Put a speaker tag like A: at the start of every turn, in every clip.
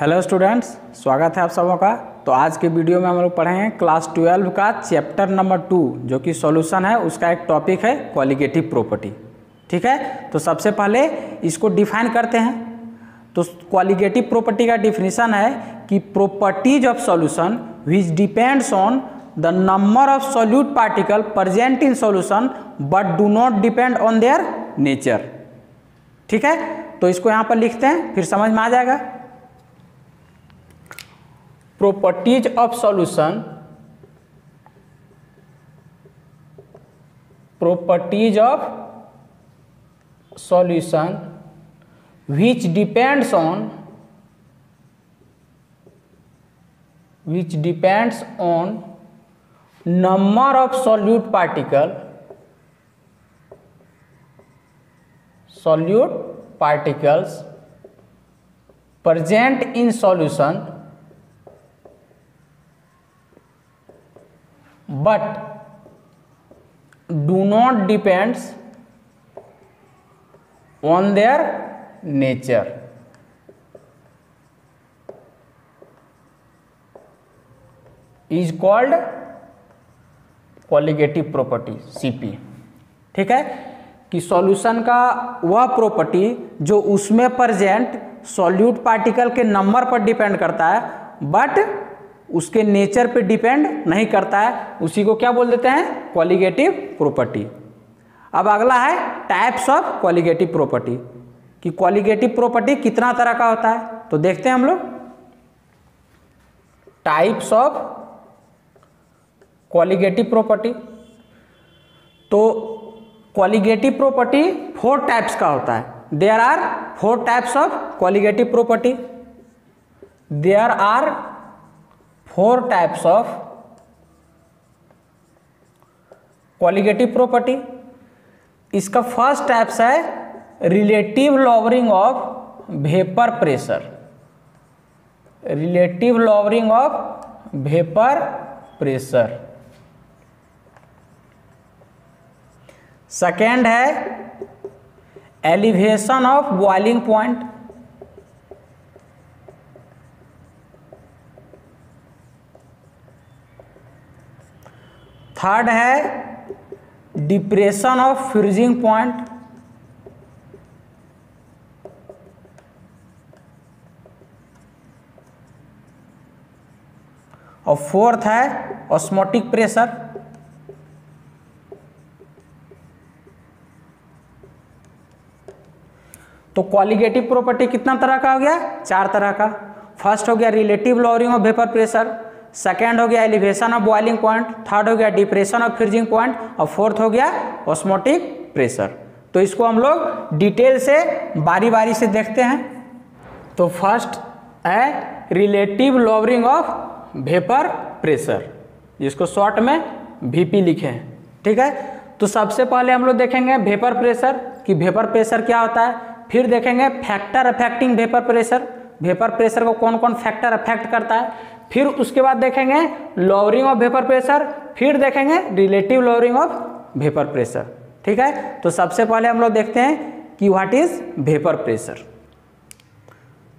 A: Hello students, स्वागत है आप सबों का। तो आज के वीडियो में हम लोग पढ़ेंगे क्लास 12 का चैप्टर नंबर 2 जो कि सॉल्यूशन है। उसका एक टॉपिक है क्वालिटेटिव प्रॉपर्टी। ठीक है, तो सबसे पहले इसको डिफाइन करते हैं। तो क्वालिटेटिव प्रॉपर्टी का डिफिनीशन है कि properties of solution which depends on the number of solute particle present in solution but do not depend on their nature. ठीक है, तो इसको यहाँ पर लिखते हैं, फिर समझ में आ जाएगा। Properties of solution, properties of solution which depends on number of solute particles present in solution but do not depends on their nature is called qualitative property CP। ठीक है, कि सॉल्यूशन का वह प्रॉपर्टी जो उसमें प्रेजेंट सॉल्यूट पार्टिकल के number पर depend करता है बट उसके नेचर पे डिपेंड नहीं करता है, उसी को क्या बोल देते हैं? Qualitative property. अब अगला है टाइप्स ऑफ क्वालिटेटिव प्रॉपर्टी, कि क्वालिटेटिव प्रॉपर्टी कितना तरह का होता है। तो देखते हैं हम लोग टाइप्स ऑफ क्वालिटेटिव प्रॉपर्टी। तो क्वालिटेटिव प्रॉपर्टी 4 टाइप्स का होता है। There are 4 types of qualitative property. There are 4 types of qualitative property. इसका फर्स्ट टाइप्स है relative lowering of vapour pressure. Relative lowering of vapour pressure. Second है elevation of boiling point. Third है depression of freezing point. और fourth है osmotic pressure. तो qualitative property कितना तरह का हो गया? 4 तरह का। फर्स्ट हो गया relative lowering of vapour pressure, second हो गया elevation of boiling point, third हो गया डिप्रेशन ऑफ फ्रीजिंग पॉइंट और फोर्थ हो गया ऑस्मोटिक प्रेशर। तो इसको हम लोग डिटेल से बारी बारी से देखते हैं। तो फर्स्ट है relative lowering of vapour pressure, जिसको शॉर्ट में VP लिखे हैं। ठीक है, तो सबसे पहले हम लोग देखेंगे वेपर प्रेशर, कि वेपर प्रेशर क्या होता है। फिर देखेंगे factor affecting vapour pressure, vapour pressure को कौन कौन फैक्टर अफेक्ट करता है। फिर उसके बाद देखेंगे लॉवरिंग ऑफ वेपर प्रेशर, फिर देखेंगे relative lowering of vapour pressure. ठीक है, तो सबसे पहले हम लोग देखते हैं कि व्हाट इज वेपर प्रेशर।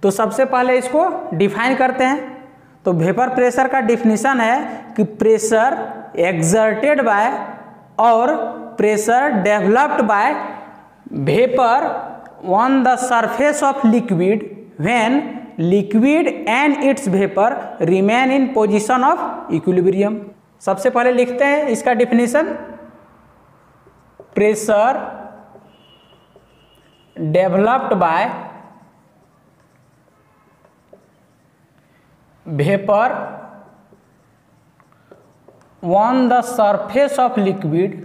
A: तो सबसे पहले इसको डिफाइन करते हैं। तो वेपर प्रेशर का डिफिनीशन है कि प्रेशर एक्सर्टेड बाय और pressure developed by vapour on the surface of liquid when liquid and it's vapour remain in position of equilibrium. सबसे पहले लिखते हैं इसका definition. Pressure developed by vapour on the surface of liquid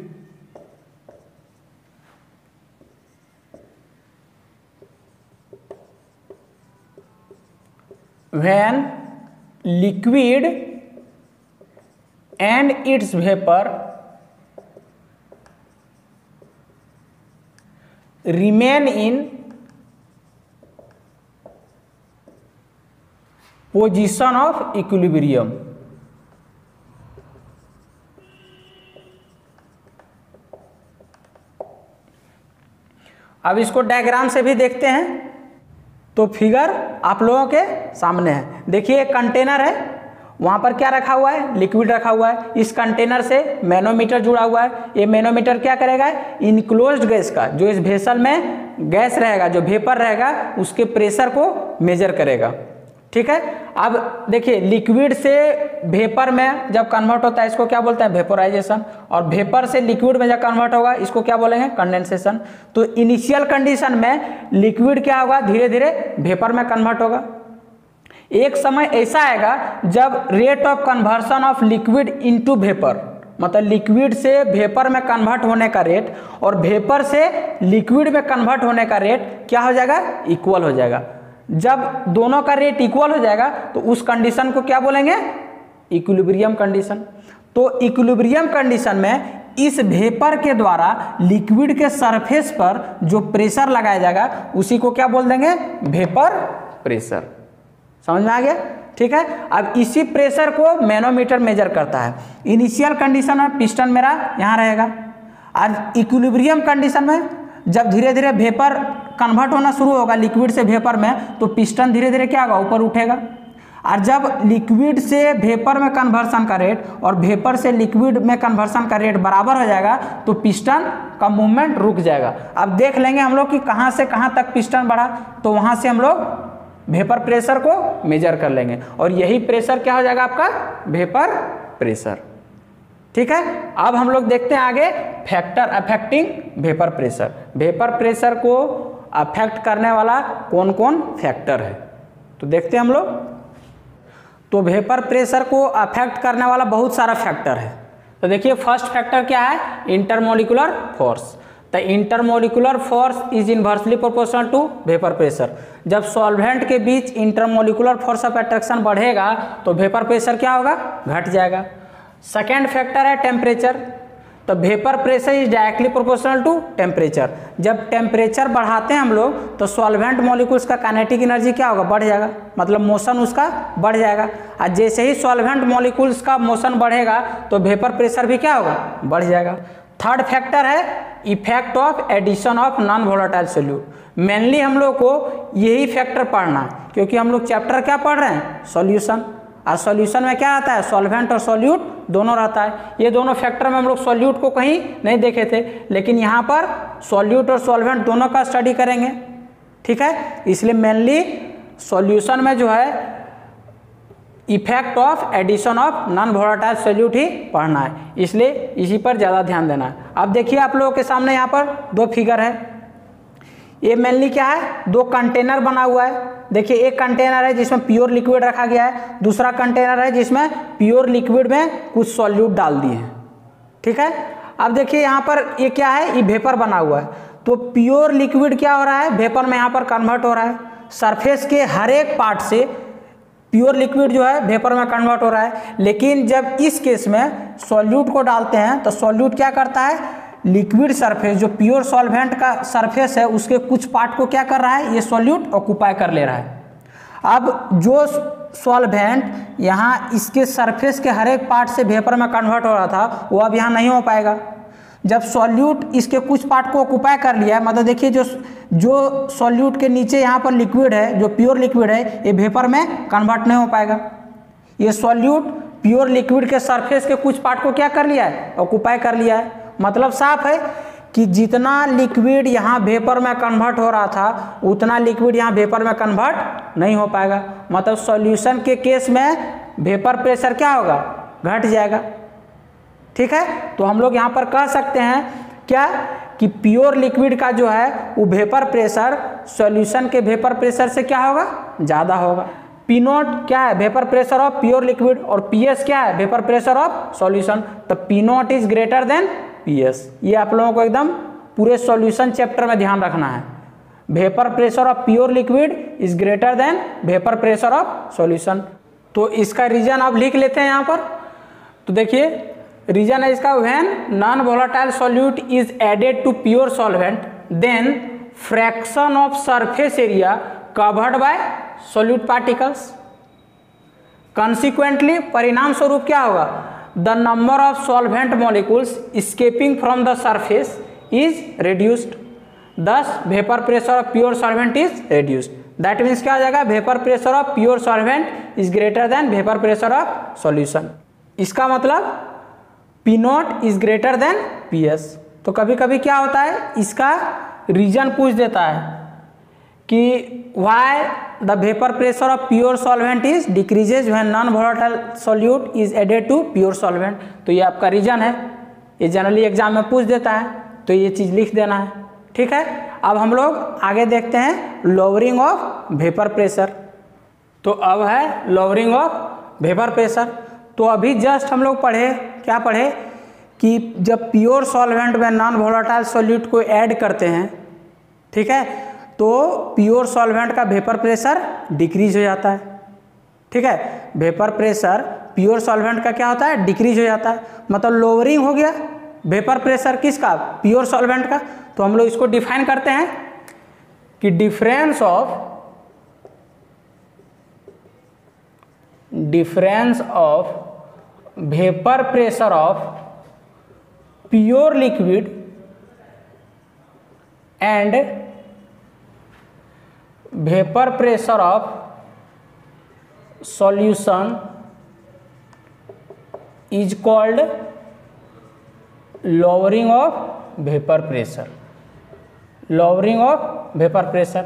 A: when liquid and its vapor remain in position of equilibrium। अब इसको diagram से भी देखते हैं। तो फिगर आप लोगों के सामने है। देखिए एक कंटेनर है, वहाँ पर क्या रखा हुआ है, लिक्विड रखा हुआ है। इस कंटेनर से मैनोमीटर जुड़ा हुआ है। ये मैनोमीटर क्या करेगा, इनक्लोज्ड गैस का, जो इस वेसल में गैस रहेगा, जो वेपर रहेगा, उसके प्रेशर को मेजर करेगा। ठीक है। अब देखिए लिक्विड से वेपर में जब कन्वर्ट होता है इसको क्या बोलते हैं, वेपोराइजेशन। और वेपर से लिक्विड में जब कन्वर्ट होगा इसको क्या बोलेंगे, कंडेंसेशन। तो इनिशियल कंडीशन में लिक्विड क्या होगा, धीरे धीरे वेपर में कन्वर्ट होगा। एक समय ऐसा आएगा जब rate of conversion of liquid into vapour, मतलब लिक्विड से वेपर में कन्वर्ट होने का रेट और वेपर से लिक्विड में कन्वर्ट होने का रेट क्या हो जाएगा, इक्वल हो जाएगा। जब दोनों का रेट इक्वल हो जाएगा तो उस कंडीशन को क्या बोलेंगे, इक्विलिब्रियम कंडीशन। तो इक्विलिब्रियम कंडीशन में इस वेपर के द्वारा लिक्विड के सरफेस पर जो प्रेशर लगाया जाएगा उसी को क्या बोल देंगे, वेपर प्रेशर। समझ में आ गया। ठीक है। अब इसी प्रेशर को मैनोमीटर मेजर करता है। इनिशियल कंडीशन में पिस्टन मेरा यहाँ रहेगा। आज इक्विलिब्रियम कंडीशन में जब धीरे धीरे वेपर कन्वर्ट होना शुरू होगा लिक्विड से वेपर में, तो पिस्टन धीरे धीरे क्या होगा, ऊपर उठेगा। और जब लिक्विड से वेपर में कन्वर्सन का रेट और वेपर से लिक्विड में कन्वर्सन का रेट बराबर हो जाएगा तो पिस्टन का मूवमेंट रुक जाएगा। अब देख लेंगे हम लोग कि कहाँ से कहाँ तक पिस्टन बढ़ा, तो वहाँ से हम लोग वेपर प्रेशर को मेजर कर लेंगे और यही प्रेशर क्या हो जाएगा आपका, वेपर प्रेशर। ठीक है। अब हम लोग देखते हैं आगे factor affecting vapour pressure. Vapour pressure को अफेक्ट करने वाला कौन कौन फैक्टर है, तो देखते हैं हम लोग। तो वेपर प्रेशर को अफेक्ट करने वाला बहुत सारा फैक्टर है। तो देखिए फर्स्ट फैक्टर क्या है, intermolecular force. The intermolecular force is inversely proportional to vapour pressure. जब सॉल्वेंट के बीच इंटरमोलिकुलर फोर्स ऑफ अट्रैक्शन बढ़ेगा तो वेपर प्रेशर क्या होगा, घट जाएगा। सेकेंड फैक्टर है टेम्परेचर। तो vapour pressure is directly proportional to temperature. जब टेम्परेचर बढ़ाते हैं हम लोग तो सॉल्वेंट मॉलिक्यूल्स का काइनेटिक एनर्जी क्या होगा, बढ़ जाएगा, मतलब मोशन उसका बढ़ जाएगा। और जैसे ही सॉल्वेंट मॉलिक्यूल्स का मोशन बढ़ेगा तो वेपर प्रेशर भी क्या होगा, बढ़ जाएगा। थर्ड फैक्टर है effect of addition of non volatile solute. Mainly हम लोग को यही फैक्टर पढ़ना है क्योंकि हम लोग चैप्टर क्या पढ़ रहे हैं, सॉल्यूशन। और सॉल्यूशन में क्या रहता है, सॉल्वेंट और सॉल्यूट दोनों रहता है। ये दोनों फैक्टर में हम लोग सॉल्यूट को कहीं नहीं देखे थे, लेकिन यहाँ पर सॉल्यूट और सॉल्वेंट दोनों का स्टडी करेंगे। ठीक है। इसलिए मेनली सॉल्यूशन में जो है effect of addition of non volatile solute ही पढ़ना है, इसलिए इसी पर ज़्यादा ध्यान देना है। अब देखिए आप लोगों के सामने यहाँ पर दो फिगर है। ये मेनली क्या है, दो कंटेनर बना हुआ है। देखिए एक कंटेनर है जिसमें प्योर लिक्विड रखा गया है, दूसरा कंटेनर है जिसमें प्योर लिक्विड में कुछ सॉल्यूट डाल दिए हैं। ठीक है। अब देखिए यहाँ पर ये क्या है, ये वेपर बना हुआ है। तो प्योर लिक्विड क्या हो रहा है, वेपर में यहाँ पर कन्वर्ट हो रहा है। सरफेस के हर एक पार्ट से प्योर लिक्विड जो है वेपर में कन्वर्ट हो रहा है। लेकिन जब इस केस में सॉल्यूट को डालते हैं तो सॉल्यूट क्या करता है, लिक्विड सरफेस जो प्योर सॉल्वेंट का सरफेस है उसके कुछ पार्ट को क्या कर रहा है, ये सॉल्यूट ऑक्यूपाई कर ले रहा है। अब जो सॉल्वेंट यहाँ इसके सरफेस के हर एक पार्ट से वेपर में कन्वर्ट हो रहा था वो अब यहाँ नहीं हो पाएगा। जब सॉल्यूट इसके कुछ पार्ट को ऑक्यूपाई कर लिया, मतलब देखिए जो सॉल्यूट के नीचे यहाँ पर लिक्विड है, जो प्योर लिक्विड है, ये वेपर में कन्वर्ट नहीं हो पाएगा। ये सॉल्यूट प्योर लिक्विड के सरफेस के कुछ पार्ट को क्या कर लिया है, ऑक्यूपाई कर लिया है। मतलब साफ है कि जितना लिक्विड यहाँ वेपर में कन्वर्ट हो रहा था उतना लिक्विड यहाँ वेपर में कन्वर्ट नहीं हो पाएगा। मतलब सॉल्यूशन के केस में वेपर प्रेशर क्या होगा, घट जाएगा। ठीक है। तो हम लोग यहाँ पर कह सकते हैं क्या कि प्योर लिक्विड का जो है वो वेपर प्रेशर सॉल्यूशन के वेपर प्रेशर से क्या होगा, ज़्यादा होगा। पी नॉट क्या है, vapour pressure of pure liquid, और पी एस क्या है, वेपर प्रेशर ऑफ सॉल्यूशन। तो P naught is greater than P S. ये आप लोगों को एकदम पूरे सॉल्यूशन चैप्टर में ध्यान रखना है। Vapour pressure of pure liquid is greater than vapour pressure of solution. तो इसका रीजन आप लिख लेते हैं यहाँ पर। तो देखिए रीजन है इसका, when non volatile solute is added to pure solvent then fraction of surface area covered by solute particles. Consequently परिणाम स्वरूप क्या होगा, the number of solvent molecules escaping from the surface is reduced, thus vapor pressure of pure solvent is reduced। That means क्या हो जाएगा, vapour pressure of pure solvent is greater than vapour pressure of solution. इसका मतलब P naught is greater than P S. तो कभी कभी क्या होता है, इसका रीजन पूछ देता है कि why the vapour pressure of pure solvent is decreases when non volatile solute is added to pure solvent. तो ये आपका रीजन है, ये जनरली एग्जाम में पूछ देता है, तो ये चीज़ लिख देना है। ठीक है, अब हम लोग आगे देखते हैं लोअरिंग ऑफ वेपर प्रेशर। तो अब है लोअरिंग ऑफ वेपर प्रेशर। तो अभी जस्ट हम लोग पढ़े, क्या पढ़े कि जब प्योर सॉल्वेंट में नॉन वोलेटाइल सॉल्यूट को ऐड करते हैं, ठीक है, तो प्योर सॉल्वेंट का वेपर प्रेशर डिक्रीज हो जाता है। ठीक है, वेपर प्रेशर प्योर सॉल्वेंट का क्या होता है, डिक्रीज हो जाता है, मतलब लोअरिंग हो गया वेपर प्रेशर किसका, प्योर सॉल्वेंट का। तो हम लोग इसको डिफाइन करते हैं कि difference of vapour pressure of pure liquid and vapour pressure of solution is called lowering of vapour pressure. Lowering of vapour pressure,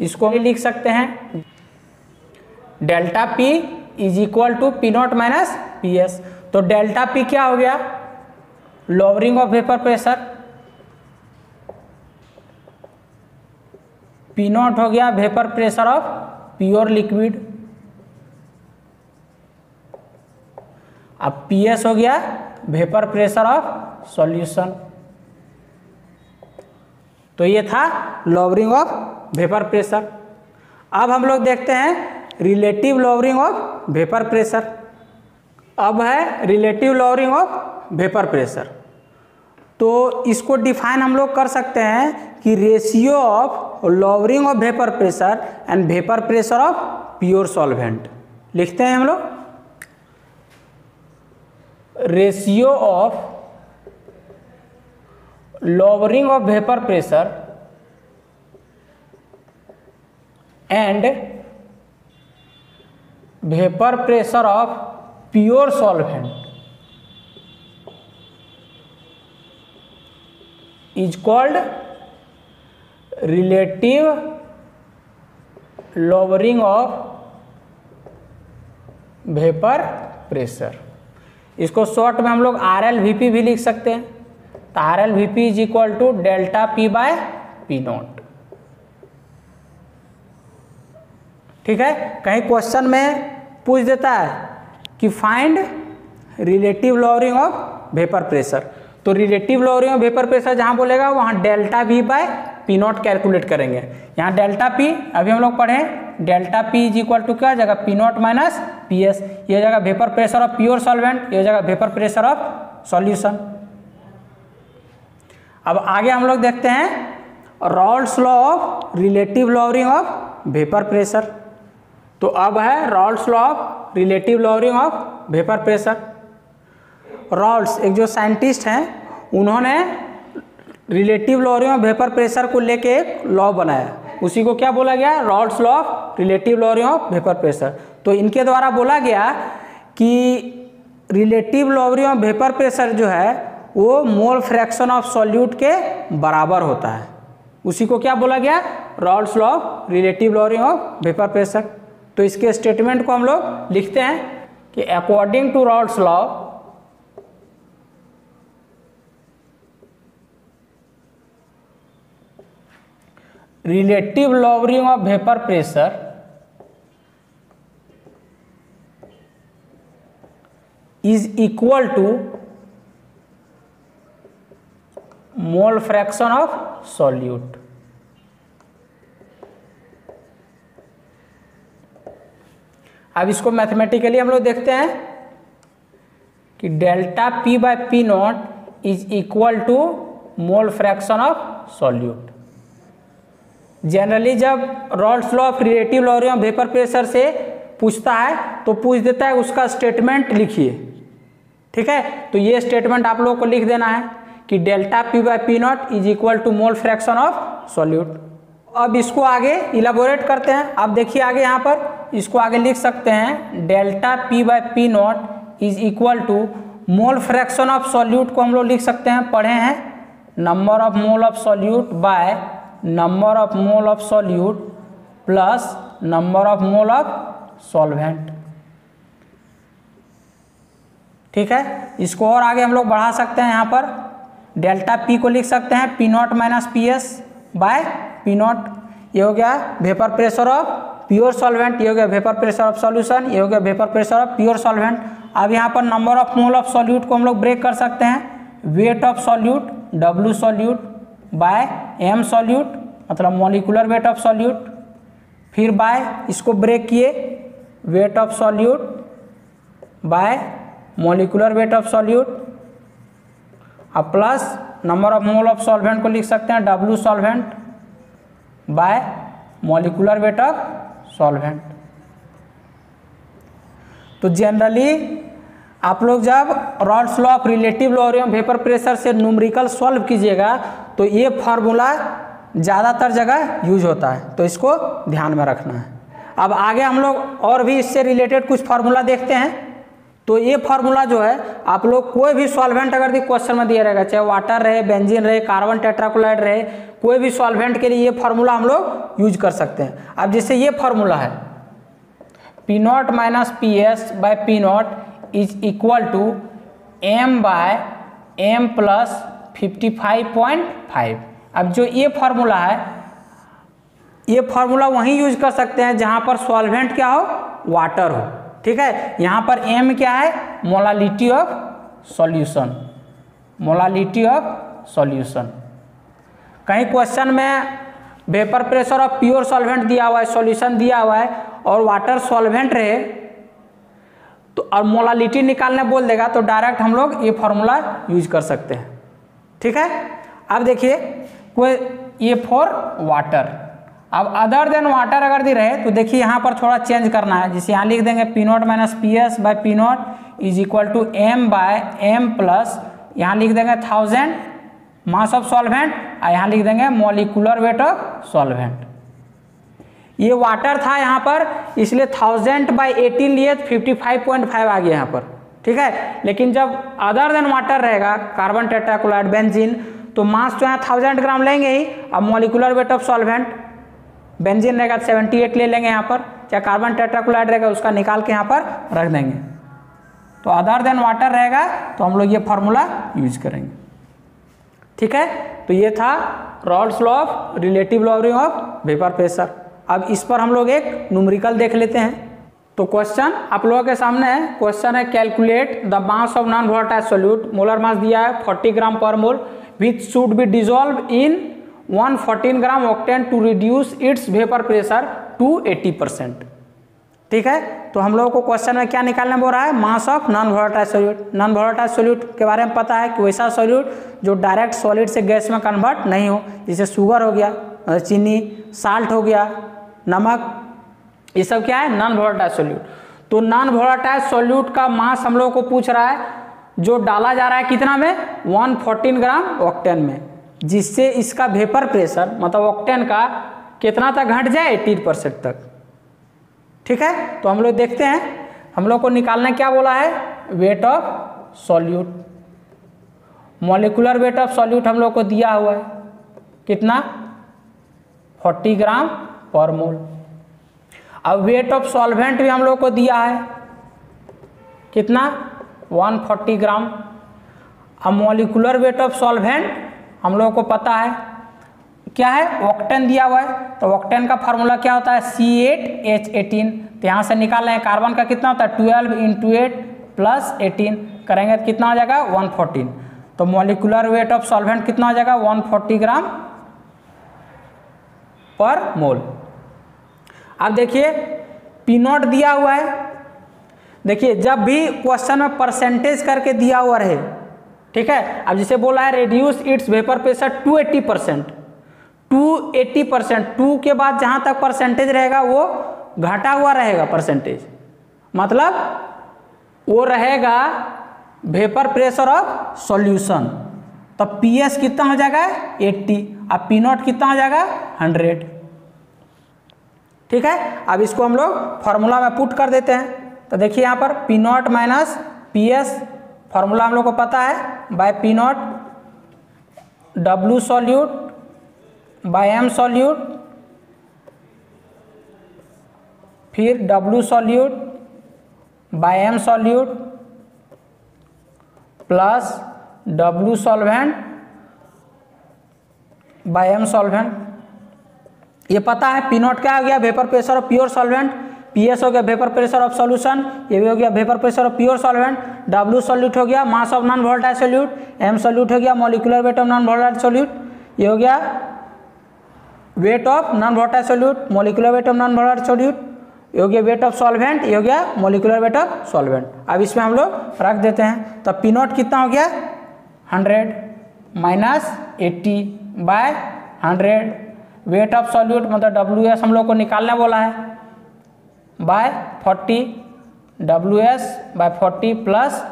A: इसको भी लिख सकते हैं delta P is equal to P naught minus P S. तो delta P क्या हो गया, lowering of vapour pressure, P naught हो गया vapour pressure of pure liquid, अब पी एस हो गया वेपर प्रेशर ऑफ सॉल्यूशन। तो ये था लोअरिंग ऑफ वेपर प्रेशर। अब हम लोग देखते हैं relative lowering of vapour pressure. अब है relative lowering of vapour pressure. तो इसको डिफाइन हम लोग कर सकते हैं कि ratio of lowering of vapour pressure and vapour pressure of pure solvent. लिखते हैं हम लोग, ratio of lowering of vapor pressure and vapor pressure of pure solvent is called relative lowering of vapor pressure। इसको short में हम लोग RLVP भी लिख सकते हैं। तो RLVP is equal to delta P by P naught. ठीक है, कहीं क्वेश्चन में पूछ देता है कि find relative lowering of vapour pressure. तो relative lowering of vapour pressure जहां बोलेगा वहां delta V by P naught calculate करेंगे। यहाँ डेल्टा पी अभी हम लोग पढ़े, delta P is equal to क्या जगह, P naught minus P S. ये जगह vapour pressure of pure solvent, ये जगह वेपर प्रेशर ऑफ सॉल्यूशन। अब आगे हम लोग देखते हैं Raoult's law of relative lowering of vapour pressure. तो अब है Raoult's law of relative lowering of vapour pressure. Raoult एक जो साइंटिस्ट हैं, उन्होंने relative lowering of vapour pressure को लेके एक लॉ बनाया, उसी को क्या बोला गया, Raoult's law of relative lowering of vapour pressure. तो इनके द्वारा बोला गया कि relative lowering of vapour pressure जो है वो मोल फ्रैक्शन ऑफ सॉल्यूट के बराबर होता है। उसी को क्या बोला गया, Raoult's law of relative lowering of vapour pressure. तो इसके स्टेटमेंट को हम लोग लिखते हैं कि according to Raoult's law relative lowering of vapour pressure is equal to mole fraction of solute. अब इसको मैथमेटिकली हम लोग देखते हैं कि delta P by P naught is equal to mole fraction of solute. Generally जब Raoult's law of relative lowering of vapour pressure से पूछता है तो पूछ देता है उसका स्टेटमेंट लिखिए। ठीक है, तो ये स्टेटमेंट आप लोगों को लिख देना है कि delta P by P naught is equal to mole fraction of solute. अब इसको आगे इलाबोरेट करते हैं। अब देखिए आगे यहाँ पर इसको आगे लिख सकते हैं delta P by P naught is equal to mole fraction of solute को हम लोग लिख सकते हैं, पढ़े हैं, number of mole of solute by number of mole of solute plus number of mole of solvent. ठीक है, इसको और आगे हम लोग बढ़ा सकते हैं। यहाँ पर डेल्टा P को लिख सकते हैं P not minus P S by P not. ये हो गया vapour pressure of pure solvent, ये हो गया वेपर प्रेशर ऑफ सॉल्यूशन, ये हो गया vapour pressure of pure solvent. अब यहाँ पर number of mole of solute को हम लोग ब्रेक कर सकते हैं, weight of solute W solute by M solute, मतलब मॉलिकुलर वेट ऑफ सॉल्यूट, फिर बाय इसको ब्रेक किए weight of solute by molecular weight of solute, अब plus number of mole of solvent को लिख सकते हैं W solvent by molecular weight of solvent. तो जनरली आप लोग जब Raoult's law of relative law vapour pressure से न्यूमेरिकल सॉल्व कीजिएगा तो ये फार्मूला ज़्यादातर जगह यूज होता है, तो इसको ध्यान में रखना है। अब आगे हम लोग और भी इससे रिलेटेड कुछ फार्मूला देखते हैं। तो ये फार्मूला जो है आप लोग कोई भी सॉल्वेंट अगर क्वेश्चन में दिया रहेगा, चाहे वाटर रहे, बेंजीन रहे, कार्बन टेट्राक्लोराइड रहे, कोई भी सॉल्वेंट के लिए ये फार्मूला हम लोग यूज कर सकते हैं। अब जैसे ये फार्मूला है P naught minus P S by P naught is equal to M by M plus 55.5। अब जो ये फार्मूला है, ये फार्मूला वहीं यूज कर सकते हैं जहां पर सॉल्वेंट क्या हो, वाटर हो। ठीक है, यहाँ पर M क्या है, molality of solution, molality of solution. कहीं क्वेश्चन में vapour pressure of pure solvent दिया हुआ है, सॉल्यूशन दिया हुआ है और वाटर सॉल्वेंट रहे तो और मोलालिटी निकालने बोल देगा तो डायरेक्ट हम लोग ये फार्मूला यूज कर सकते हैं। ठीक है, अब देखिए कोई ये फॉर वाटर, अब अदर देन वाटर अगर दी रहे तो देखिए यहाँ पर थोड़ा चेंज करना है। जैसे यहाँ लिख देंगे P naught minus P S by P naught is equal to M by M plus, यहाँ लिख देंगे 1000 मास ऑफ सॉल्वेंट और यहाँ लिख देंगे मॉलिकुलर वेट ऑफ सॉल्वेंट। ये वाटर था यहाँ पर इसलिए 1000/18 लिए 55.5 आ गया यहाँ पर। ठीक है, लेकिन जब अदर देन वाटर रहेगा, कार्बन टेट्राक्लोराइड, बेंजीन, तो मास तो यहाँ 1000 ग्राम लेंगे ही। अब molecular weight of solvent benzene रहेगा 78 ले लेंगे यहाँ पर, चाहे कार्बन टेट्राक्लोराइड रहेगा उसका निकाल के यहाँ पर रख देंगे। तो अदर देन वाटर रहेगा तो हम लोग ये फार्मूला यूज करेंगे। ठीक है, तो ये था Rawls law of relative law of vapour pressure. अब इस पर हम लोग एक न्यूमेरिकल देख लेते हैं। तो क्वेश्चन आप लोगों के सामने है, क्वेश्चन है calculate the mass of non volatile solute, molar mass दिया है 40 gram per mole, which should be dissolve in 114 gram octane to reduce its vapour pressure to 80%। ठीक है, तो हम लोगों को क्वेश्चन में क्या निकालने बोल रहा है, मास of non volatile solute. Non volatile solute के बारे में पता है कि वैसा सॉल्यूट जो डायरेक्ट सॉलिड से गैस में कन्वर्ट नहीं हो, जैसे शुगर हो गया, चीनी, साल्ट हो गया, नमक, ये सब क्या है, नॉन वोलेटाइल सॉल्यूट। तो नॉन वोलेटाइल सॉल्यूट का मास हम लोगों को पूछ रहा है जो डाला जा रहा है कितना में, 114 ग्राम ऑक्टेन में, जिससे इसका वेपर प्रेशर मतलब ऑक्टेन का कितना तक घट जाए, 80% तक। ठीक है, तो हम लोग देखते हैं, हम लोग को निकालना क्या बोला है, wait of solute, molecular weight of solute हम लोग को दिया हुआ है कितना, 40 ग्राम पर मोल। अब वेट ऑफ सॉल्वेंट भी हम लोग को दिया है कितना, 140 ग्राम। अब मॉलिकुलर वेट ऑफ सॉल्वेंट हम लोगों को पता है क्या है, ऑक्टेन दिया हुआ है। तो ऑक्टेन का फार्मूला क्या होता है, C8H18। तो यहाँ से निकाल रहे हैं, कार्बन का कितना होता है, 12 × 8 + 18 करेंगे तो कितना हो जाएगा, 114। तो मॉलिकुलर वेट ऑफ सॉल्वेंट कितना हो जाएगा, 140 ग्राम पर मोल। अब देखिए पी नॉट दिया हुआ है, देखिए जब भी क्वेश्चन में परसेंटेज करके दिया हुआ रहे, ठीक है, अब जैसे बोला है reduce its vapour pressure to 80%, 280%, 2 के बाद जहां तक परसेंटेज रहेगा वो घटा हुआ रहेगा परसेंटेज, मतलब वो रहेगा वेपर प्रेशर ऑफ सॉल्यूशन। तो पीएस कितना हो जाएगा, 80, अब पी नॉट कितना हो जाएगा, 100। ठीक है। अब इसको हम लोग फॉर्मूला में पुट कर देते हैं। तो देखिए यहाँ पर P naught minus P S, formula हम लोग को पता है, by P naught W solute by M solute, फिर W solute by M solute plus W solvent by M solvent. ये पता है पी नॉट क्या हो गया, vapour pressure of pure solvent, P S हो गया वेपर प्रेशर ऑफ सॉल्यूशन, ये भी हो गया vapour pressure of pure solvent, W solute हो गया mass of non volatile solute, M solute हो गया molecular weight of non volatile solute, ये हो गया weight of non volatile solute, molecular weight of non volatile solute, ये हो गया वेट ऑफ सॉल्वेंट, ये हो गया मॉलिक्यूलर वेट ऑफ सॉल्वेंट। अब इसमें हम लोग रख देते हैं। तो पी नॉट कितना हो गया 100 minus 80 by 100, weight of solute मतलब डब्ल्यू एस हम लोग को निकालने बोला है, by 40, W S by 40 plus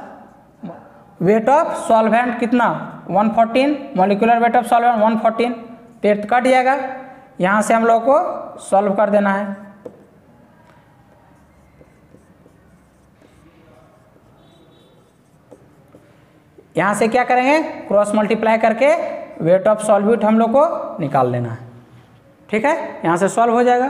A: weight of solvent कितना 114, मॉलिक्यूलर वेट ऑफ सॉल्वेंट 114, तो कट जाएगा। यहाँ से हम लोग को सॉल्व कर देना है। यहाँ से क्या करेंगे, क्रॉस मल्टीप्लाई करके वेट ऑफ सॉल्यूट हम लोग को निकाल लेना है। ठीक है, यहाँ से सॉल्व हो जाएगा।